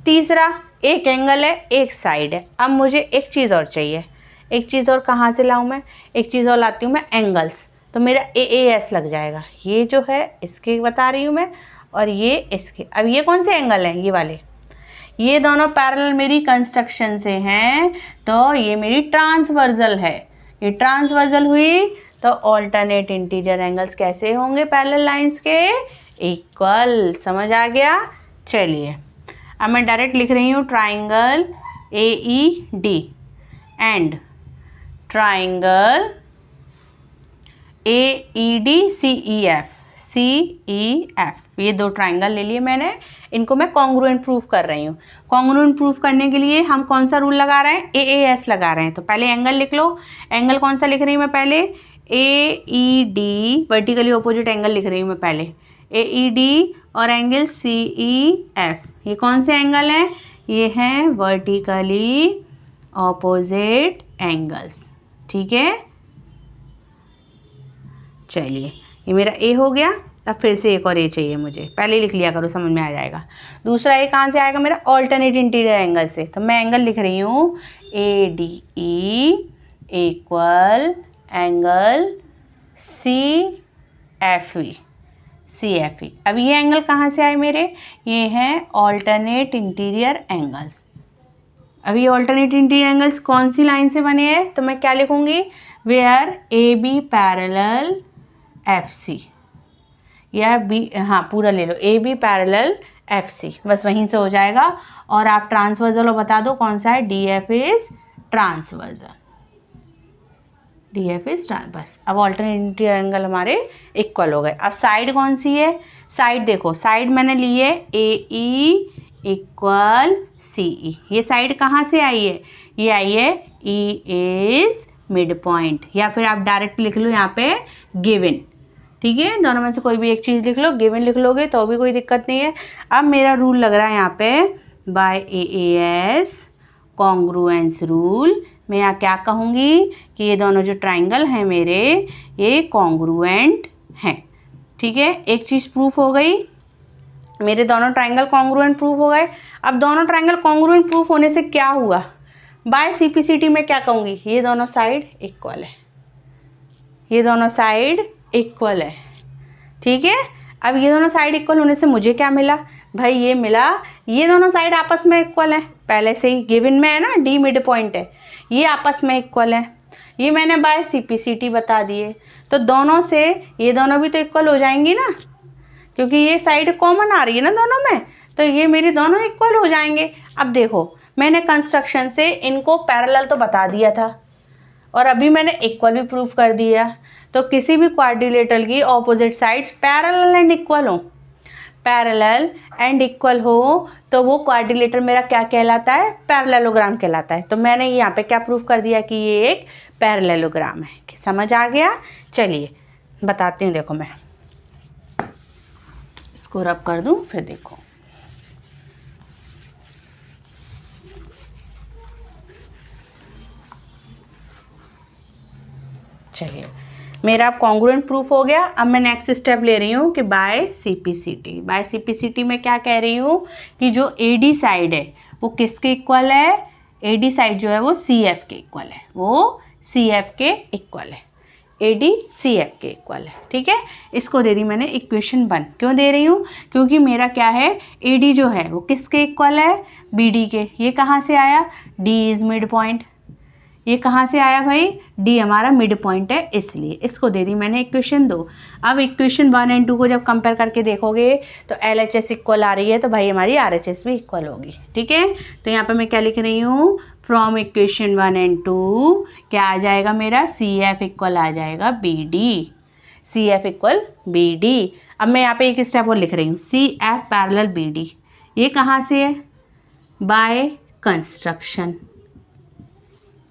तीसरा एक एंगल है एक साइड है। अब मुझे एक चीज़ और चाहिए, एक चीज़ और कहाँ से लाऊं मैं, एक चीज़ और लाती हूँ मैं एंगल्स, तो मेरा AAS लग जाएगा। ये जो है इसके बता रही हूँ मैं, और ये इसके। अब ये कौन से एंगल हैं, ये वाले, ये दोनों पैरेलल मेरी कंस्ट्रक्शन से हैं तो ये मेरी ट्रांसवर्सल है। ये ट्रांसवर्सल हुई तो ऑल्टरनेट इंटीरियर एंगल्स कैसे होंगे पैरेलल लाइंस के, इक्वल। समझ आ गया। चलिए अब मैं डायरेक्ट लिख रही हूँ triangle AED and triangle AED CEF। ये दो ट्राइंगल ले लिए मैंने, इनको मैं कॉन्ग्रुएंट प्रूफ कर रही हूँ। कॉन्ग्रुएंट प्रूफ करने के लिए हम कौन सा रूल लगा रहे हैं, AAS लगा रहे हैं। तो पहले एंगल लिख लो। एंगल कौन सा लिख रही हूँ मैं, पहले AED वर्टिकली ऑपोजिट एंगल लिख रही हूँ मैं पहले, AED और एंगल CEF। ये कौन से एंगल हैं, ये हैं वर्टिकली ऑपोजिट एंगल्स। ठीक है, चलिए ये मेरा A हो गया। अब फिर से एक और A चाहिए मुझे, पहले लिख लिया करो समझ में आ जाएगा। दूसरा A कहाँ से आएगा, मेरा ऑल्टरनेट इंटीरियर एंगल से। तो मैं एंगल लिख रही हूँ ADE इक्वल एंगल CFE। अब ये एंगल कहाँ से आए मेरे, ये हैं ऑल्टरनेट इंटीरियर एंगल्स। अब ये ऑल्टरनेट इंटीरियर एंगल्स कौन सी लाइन से बने हैं, तो मैं क्या लिखूँगी, वेयर AB पैरेलल FC, या B, हाँ पूरा ले लो, AB पैरेलल FC, बस वहीं से हो जाएगा। और आप ट्रांसवर्सल और बता दो कौन सा है, DF is transversal, DF is बस। अब ऑल्टरनेट इंटीरियर एंगल हमारे इक्वल हो गए। अब साइड कौन सी है, साइड देखो, साइड मैंने ली है AE इक्वल CE। ये साइड कहाँ से आई है, ये आई है E इज मिड पॉइंट, या फिर आप डायरेक्ट लिख लो यहाँ पे गिवन। ठीक है, दोनों में से कोई भी एक चीज़ लिख लो, गिवन लिख लोगे तो भी कोई दिक्कत नहीं है। अब मेरा रूल लग रहा है यहाँ पे बाय AAS कॉन्ग्रुएंस रूल। मैं यहाँ क्या कहूँगी कि ये दोनों जो ट्राइंगल हैं मेरे, ये कॉन्ग्रुएंट हैं। ठीक है, एक चीज़ प्रूफ हो गई, मेरे दोनों ट्राइंगल कॉन्ग्रुएंट प्रूफ हो गए। अब दोनों ट्राइंगल कॉन्ग्रुएंट प्रूफ होने से क्या हुआ, बाय CPCT में क्या कहूँगी, ये दोनों साइड इक्वल है, ये दोनों साइड इक्वल है। ठीक है, अब ये दोनों साइड इक्वल होने से मुझे क्या मिला भाई, ये मिला ये दोनों साइड आपस में इक्वल है, पहले से ही गिवन में है ना, D मिड पॉइंट है, ये आपस में इक्वल है। ये मैंने बाय CPCT बता दिए, तो दोनों से ये दोनों भी तो इक्वल हो जाएंगी ना, क्योंकि ये साइड कॉमन आ रही है ना दोनों में, तो ये मेरे दोनों इक्वल हो जाएंगे। अब देखो मैंने कंस्ट्रक्शन से इनको पैरेलल तो बता दिया था, और अभी मैंने इक्वल भी प्रूफ कर दिया। तो किसी भी क्वाड्रिलेटरल की opposite sides parallel and equal हो, पैरेलल एंड इक्वल हो तो वो क्वाड्रिलेटर मेरा क्या कहलाता है, पैरेललोग्राम कहलाता है। तो मैंने यहाँ पे क्या प्रूफ कर दिया कि ये एक पैरेललोग्राम है। समझ आ गया? चलिए बताती हूँ, देखो मैं इसको रब कर दूँ फिर देखो। चलिए मेरा अब कॉन्ग्रुएंट प्रूफ हो गया। अब मैं नेक्स्ट स्टेप ले रही हूँ कि बाय सीपीसीटी। बाय सीपीसीटी में क्या कह रही हूँ कि जो एडी साइड है वो किसके इक्वल है, एडी साइड जो है वो सीएफ के इक्वल है, वो सीएफ के इक्वल है, एडी सीएफ के इक्वल है। ठीक है, इसको दे दी मैंने इक्वेशन 1। क्यों दे रही हूँ? क्योंकि मेरा क्या है, एडी जो है वो किसके इक्वल है, बीडी के। ये कहाँ से आया, डी इज मिड पॉइंट। ये कहाँ से आया भाई, डी हमारा मिड पॉइंट है, इसलिए इसको दे दी मैंने इक्वेशन 2। अब इक्वेशन 1 एंड 2 को जब कंपेयर करके देखोगे तो LHS इक्वल आ रही है, तो भाई हमारी RHS भी इक्वल होगी। ठीक है, तो यहाँ पे मैं क्या लिख रही हूँ, फ्रॉम इक्वेशन 1 एंड 2 क्या आ जाएगा मेरा, CF इक्वल आ जाएगा BD, CF इक्वल BD। अब मैं यहाँ पे एक स्टेप और लिख रही हूँ, CF पैरेलल BD। ये कहाँ से है, बाय कंस्ट्रक्शन।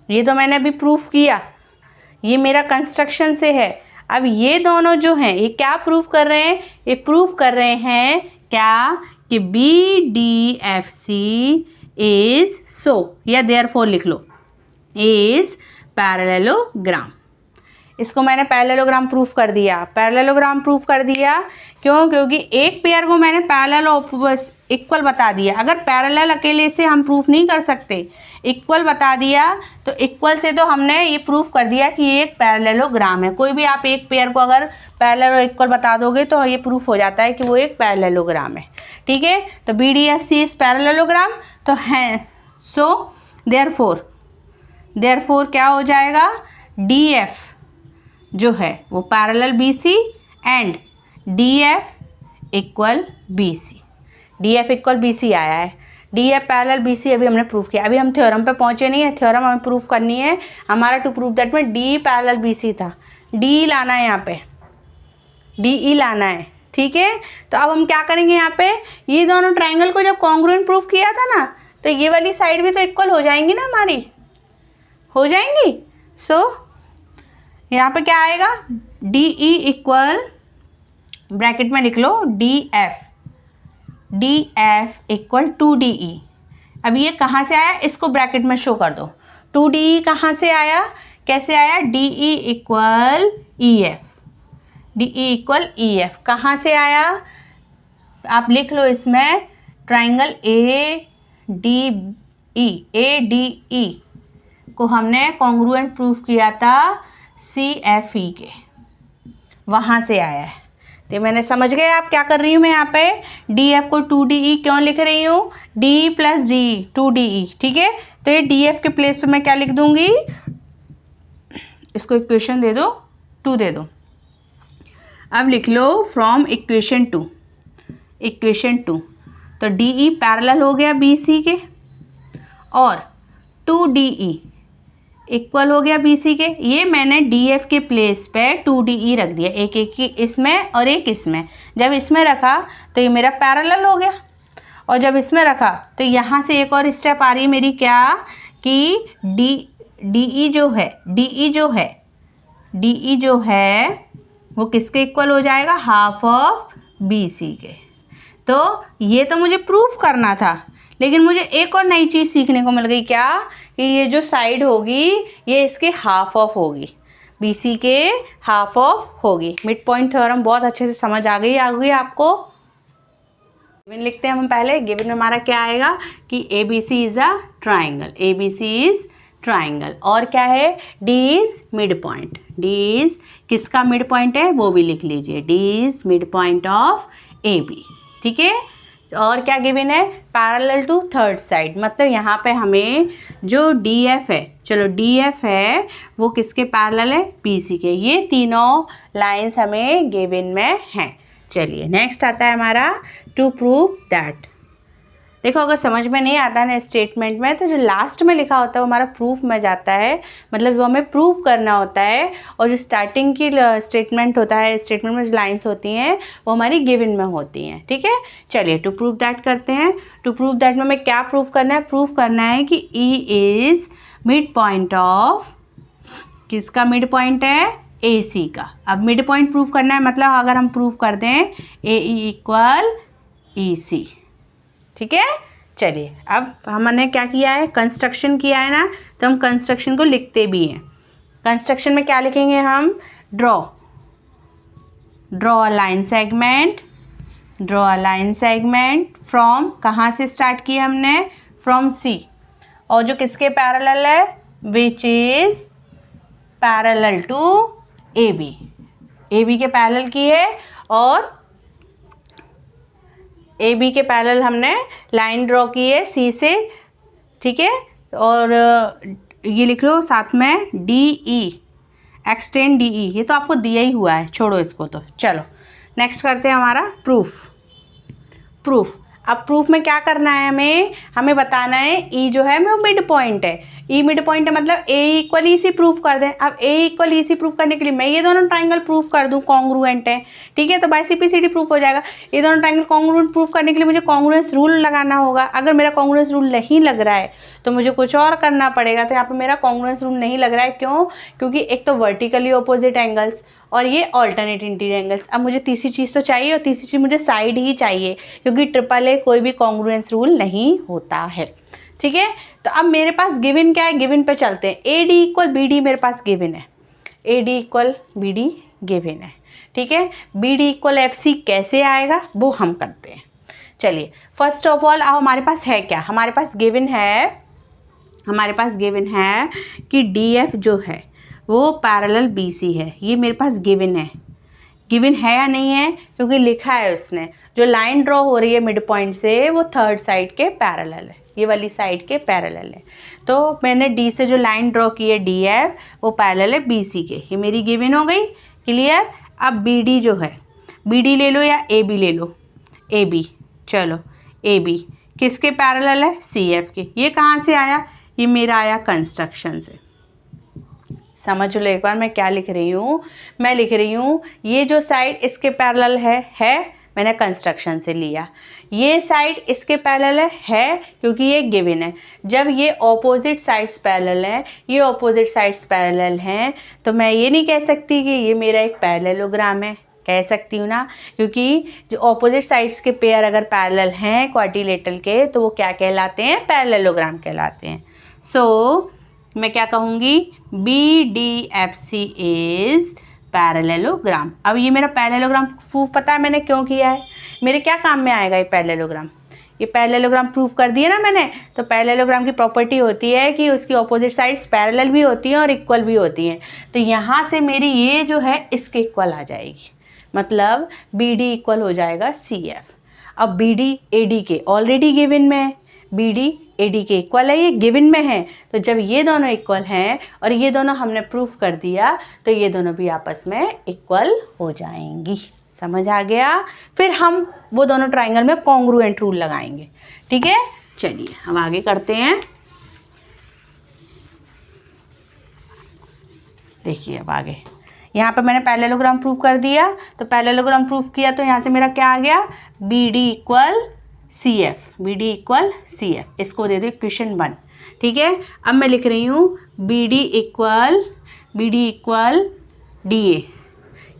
ये तो मैंने अभी प्रूफ किया, ये मेरा कंस्ट्रक्शन से है। अब ये दोनों जो हैं ये क्या प्रूफ कर रहे हैं, ये प्रूफ कर रहे हैं क्या कि BDFC इज सो, या देयरफॉर लिख लो, इज पैरेललोग्राम। इसको मैंने पैरेललोग्राम प्रूफ कर दिया। पैरेललोग्राम प्रूफ कर दिया क्यों, क्योंकि एक पेयर को मैंने पैरेलल इक्वल बता दिया। अगर पैरेलल अकेले से हम प्रूफ नहीं कर सकते, इक्वल बता दिया तो इक्वल से तो हमने ये प्रूफ कर दिया कि ये एक पैरेललोग्राम है। कोई भी आप एक पेयर को अगर पैरेलल और इक्वल बता दोगे तो ये प्रूफ हो जाता है कि वो एक पैरेललोग्राम है। ठीक है, तो BDFC इज पैरेललोग्राम तो है, सो देयरफॉर क्या हो जाएगा, DF जो है वो parallel BC and DF equal BC। DF equal BC आया है, DF पैरेलल BC अभी हमने प्रूफ किया। अभी हम थ्योरम पे पहुंचे नहीं है, थ्योरम हमें प्रूफ करनी है हमारा। टू प्रूफ दैट में D पैरेलल BC था, D लाना है यहाँ पे, DE लाना है। ठीक है, तो अब हम क्या करेंगे, यहाँ पे ये दोनों ट्राइंगल को जब कॉन्ग्रुएंट प्रूफ किया था ना, तो ये वाली साइड भी तो इक्वल हो जाएंगी ना, हमारी हो जाएंगी। सो यहाँ पे क्या आएगा, DE इक्वल ब्रैकेट में लिख लो DF इक्वल 2DE। अब ये कहाँ से आया, इसको ब्रैकेट में शो कर दो। 2DE कहाँ से आया, कैसे आया, DE इक्वल EF कहाँ से आया, आप लिख लो इसमें ट्राइंगल ADE को हमने कॉन्ग्रुएंट प्रूफ किया था CFE के, वहाँ से आया है। तो मैंने समझ गए आप क्या कर रही हूँ मैं यहाँ पे, DF को 2DE क्यों लिख रही हूँ, DE प्लस DE 2DE। ठीक है, तो ये DF के प्लेस पे मैं क्या लिख दूँगी, इसको इक्वेशन दे दो 2 दे दो। अब लिख लो फ्रॉम इक्वेशन 2 तो DE पैरेलल हो गया BC के और 2DE इक्वल हो गया BC के। ये मैंने DF के प्लेस पे 2DE रख दिया, एक इसमें और एक इसमें। जब इसमें रखा तो ये मेरा पैरेलल हो गया, और जब इसमें रखा तो यहाँ से एक और स्टेप आ रही है मेरी, क्या कि DE जो है वो किसके इक्वल हो जाएगा, हाफ ऑफ BC के। तो ये तो मुझे प्रूफ करना था, लेकिन मुझे एक और नई चीज़ सीखने को मिल गई, क्या कि ये जो साइड होगी ये इसके हाफ ऑफ होगी, BC के हाफ ऑफ होगी। मिड पॉइंट थ्योरम बहुत अच्छे से समझ आ गई आपको। गिवन लिखते हैं हम पहले। गिवन में हमारा क्या आएगा कि ABC is a triangle, ABC is triangle, और क्या है, D is mid point. D is किसका मिड पॉइंट है वो भी लिख लीजिए, D is mid point of AB। ठीक है, और क्या गिवन है, पैरेलल टू थर्ड साइड, मतलब यहाँ पे हमें जो DF है, चलो DF है वो किसके पैरेलल है, BC के। ये तीनों लाइंस हमें गिवन में हैं। चलिए नेक्स्ट आता है हमारा टू प्रूव दैट देखो अगर समझ में नहीं आता ना स्टेटमेंट में, तो जो लास्ट में लिखा होता है वो हमारा प्रूफ में जाता है, मतलब जो हमें प्रूफ करना होता है, और जो स्टार्टिंग की स्टेटमेंट होता है, स्टेटमेंट में जो लाइन्स होती हैं वो हमारी गिवन में होती हैं। ठीक है, चलिए टू प्रूव दैट करते हैं। टू प्रूव दैट में हमें क्या प्रूफ करना है? प्रूफ करना है कि E is mid point of, किसका मिड पॉइंट है? ए सी का। अब मिड पॉइंट प्रूफ करना है, मतलब अगर हम प्रूफ कर दें ए ई इक्वल ई सी। ठीक है, चलिए अब हमने क्या किया है? कंस्ट्रक्शन किया है ना, तो हम कंस्ट्रक्शन को लिखते भी हैं। कंस्ट्रक्शन में क्या लिखेंगे हम? Draw a line segment, draw a line segment from, कहाँ से स्टार्ट किया हमने? फ्रॉम सी, और जो किसके पैरेलल है? Which is parallel to A B, A B के पैरेलल की है, और ए बी के पैरेलल हमने लाइन ड्रॉ की है सी से। ठीक है, और ये लिख लो साथ में डी ई, एक्सटेंड डी ई, ये तो आपको दिया ही हुआ है, छोड़ो इसको। तो चलो नेक्स्ट करते हैं हमारा प्रूफ। अब प्रूफ में क्या करना है? हमें बताना है ई जो है वो मिड पॉइंट है। ई मिड पॉइंट है मतलब ए इक्वल ई सी प्रूफ कर दें। अब ए इक्वल ई सी प्रूफ करने के लिए मैं ये दोनों ट्राइंगल प्रूफ कर दूं कॉन्ग्रुएंट है। ठीक है, तो बाय सीपीसीडी प्रूफ हो जाएगा। ये दोनों ट्राइंगल कॉन्ग्रुएंट प्रूफ करने के लिए मुझे कॉन्ग्रुएंस रूल लगाना होगा। अगर मेरा कॉन्ग्रुएंस रूल नहीं लग रहा है तो मुझे कुछ और करना पड़ेगा। तो यहाँ पर मेरा कॉन्ग्रुएंस रूल नहीं लग रहा है, क्यों? क्योंकि एक तो वर्टिकली ऑपोजिट एंगल्स और ये ऑल्टरनेट इंटीरियर एंगल्स। अब मुझे तीसरी चीज़ तो चाहिए, और तीसरी चीज़ मुझे साइड ही चाहिए, क्योंकि ट्रिपल ए कोई भी कॉन्ग्रुएंस रूल नहीं होता है। ठीक है, तो अब मेरे पास गिवन क्या है? गिवन पे चलते हैं। A D equal B D मेरे पास गिवन है, A D equal B D given है। ठीक है, B D equal F C कैसे आएगा वो हम करते हैं। चलिए फर्स्ट ऑफ ऑल अब हमारे पास है क्या? हमारे पास गिवन है कि डी एफ जो है वो पैरेलल बी सी है। ये मेरे पास गिवन है या नहीं है? क्योंकि लिखा है उसने, जो लाइन ड्रॉ हो रही है मिड पॉइंट से वो थर्ड साइड के पैरेलल है, ये वाली साइड के पैरेलल है। तो मैंने डी से जो लाइन ड्रॉ की है डी एफ, वो पैरेलल है बी सी के। ये मेरी गिवन हो गई, क्लियर। अब बी डी जो है, बी डी ले लो या ए बी ले लो, ए बी, चलो ए बी किसके पैरेलल है? सी एफ के। ये कहाँ से आया? ये मेरा आया कंस्ट्रक्शन से। समझ लो एक बार मैं क्या लिख रही हूँ। मैं लिख रही हूँ ये जो साइड इसके पैरेलल है मैंने कंस्ट्रक्शन से लिया। ये साइड इसके पैरेलल है क्योंकि ये गिवन है। जब ये ऑपोजिट साइड्स पैरेलल हैं, ये ऑपोजिट साइड्स पैरेलल हैं, तो मैं ये नहीं कह सकती कि ये मेरा एक पैरेललोग्राम है। कह सकती हूँ ना, क्योंकि जो ऑपोजिट साइड्स के पेयर अगर पैरेलल हैं क्वाड्रिलेटरल के, तो वो क्या कहलाते हैं? पैरेललोग्राम कहलाते हैं। सो मैं क्या कहूँगी? B D F C is parallelogram. अब ये मेरा पैरेललोग्राम प्रूफ पता है मैंने क्यों किया है? मेरे क्या काम में आएगा ये पैरेललोग्राम? ये पैरेललोग्राम प्रूफ कर दिया ना मैंने। तो पैरेललोग्राम की प्रॉपर्टी होती है कि उसकी ऑपोजिट साइड्स पैरेलल भी होती हैं और इक्वल भी होती हैं। तो यहाँ से मेरी ये जो है इसके इक्वल आ जाएगी, मतलब बी डी इक्वल हो जाएगा सी एफ। अब बी डी ए डी के ऑलरेडी गिवन में है, बी डी ए डी के इक्वल है, ये गिवन में है। तो जब ये दोनों इक्वल हैं और ये दोनों हमने प्रूफ कर दिया, तो ये दोनों भी आपस में इक्वल हो जाएंगी। समझ आ गया? फिर हम वो दोनों ट्राइंगल में कॉन्ग्रुएंट रूल लगाएंगे। ठीक है, चलिए हम आगे करते हैं। देखिए अब आगे यहाँ पे मैंने पैरेललोग्राम प्रूफ कर दिया। तो पैरेललोग्राम प्रूफ किया तो यहाँ से मेरा क्या आ गया? B D equal C F, B D equal C F. इसको दे दो इक्वेशन 1। ठीक है, अब मैं लिख रही हूँ B D equal D A.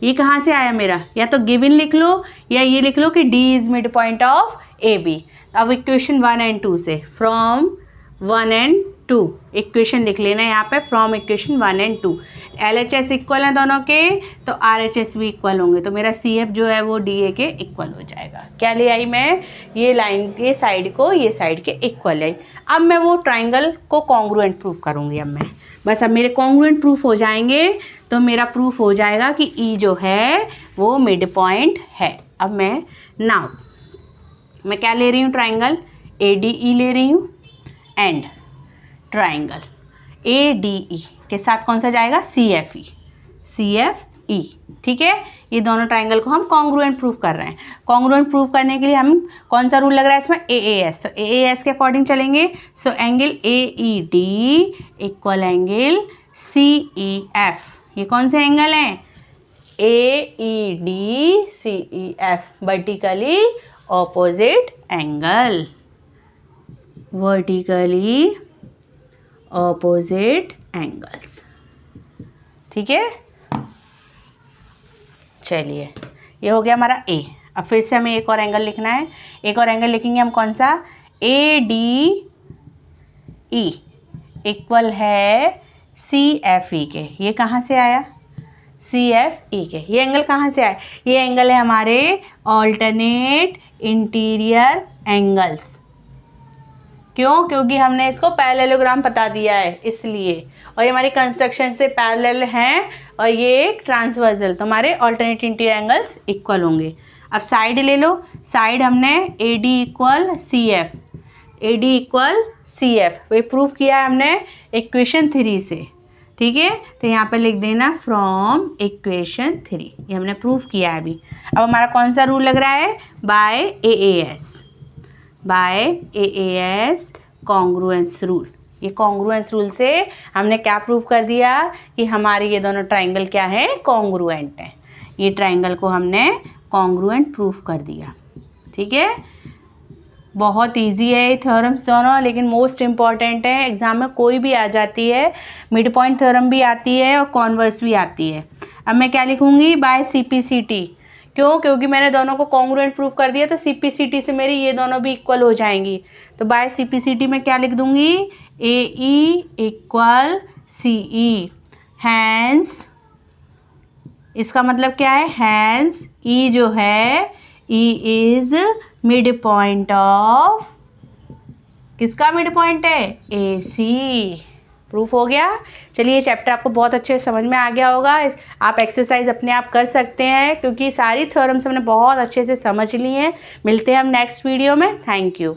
ये कहाँ से आया मेरा? या तो गिवन लिख लो या ये लिख लो कि D is mid point of A B. अब इक्वेशन 1 एंड 2 से, फ्रॉम 1 एंड 2 इक्वेशन लिख लेना यहाँ पे, from equation 1 and 2। LHS equal है दोनों के, तो RHS भी इक्वल होंगे। तो मेरा CF जो है वो DA के इक्वल हो जाएगा। क्या ले आई मैं? ये लाइन के साइड को ये साइड के इक्वल ले आई। अब मैं वो ट्राइंगल को कॉन्ग्रुएंट प्रूफ करूँगी। अब मैं बस, अब मेरे कॉन्ग्रुएंट प्रूफ हो जाएंगे तो मेरा प्रूफ हो जाएगा कि E जो है वो मिड पॉइंट है। अब मैं मैं क्या ले रही हूँ? ट्राइंगल ADE ले रही हूँ, एंड ट्राइंगल ADE के साथ कौन सा जाएगा? CFE। ठीक है, ये दोनों ट्राइंगल को हम कॉन्ग्रुएंट प्रूफ कर रहे हैं। कॉन्ग्रुएंट प्रूफ करने के लिए हम कौन सा रूल लग रहा है इसमें, AAS। तो AAS के अकॉर्डिंग चलेंगे। So angle AED equal angle CEF। ये कौन से एंगल हैं, AED CEF, vertically opposite angle, vertically opposite angles. ठीक है, चलिए ये हो गया हमारा A। अब फिर से हमें एक और एंगल लिखना है। एक और एंगल लिखेंगे हम, कौन सा, ADE इक्वल है CFE के। ये कहाँ से आया, CFE के। ये एंगल कहाँ से आया, ये एंगल है हमारे ऑल्टरनेट इंटीरियर एंगल्स। क्यों, क्योंकि हमने इसको पैरेललोग्राम बता दिया है इसलिए, और ये हमारी कंस्ट्रक्शन से पैरेलल हैं और ये एक ट्रांसवर्सल, तो हमारे ऑल्टरनेट इंटीरियर एंगल्स इक्वल होंगे। अब साइड ले लो, साइड हमने AD equal CF, AD equal CF, वो प्रूफ किया है हमने इक्वेशन 3 से। ठीक है, तो यहाँ पे लिख देना फ्रॉम इक्वेशन 3, ये हमने प्रूफ किया है अभी। अब हमारा कौन सा रूल लग रहा है, बाय AAS कॉन्ग्रुएंस रूल। ये कॉन्ग्रुएंस रूल से हमने क्या प्रूफ कर दिया कि हमारे ये दोनों ट्राइंगल क्या है, कॉन्ग्रुएंट हैं। ये ट्राइंगल को हमने कॉन्ग्रुएंट प्रूफ कर दिया। ठीक है, बहुत इजी है ये थ्योरम्स दोनों, लेकिन मोस्ट इम्पॉर्टेंट है, एग्जाम में कोई भी आ जाती है, मिड पॉइंट थ्योरम भी आती है और कॉन्वर्स भी आती है। अब मैं क्या लिखूँगी, बाय CPCT। क्यों, क्योंकि मैंने दोनों को कॉन्ग्रुएंट प्रूफ कर दिया, तो CPCT से मेरी ये दोनों भी इक्वल हो जाएंगी। तो बाय CPCT में क्या लिख दूँगी, AE इक्वल CE। हैंस, इसका मतलब क्या है, हैंस E जो है, E is mid point of, किसका मिड पॉइंट है, AC। प्रूफ हो गया। चलिए, ये चैप्टर आपको बहुत अच्छे से समझ में आ गया होगा। आप एक्सरसाइज अपने आप कर सकते हैं, क्योंकि सारी थ्योरम्स हमने बहुत अच्छे से समझ ली हैं। मिलते हैं हम नेक्स्ट वीडियो में। Thank you.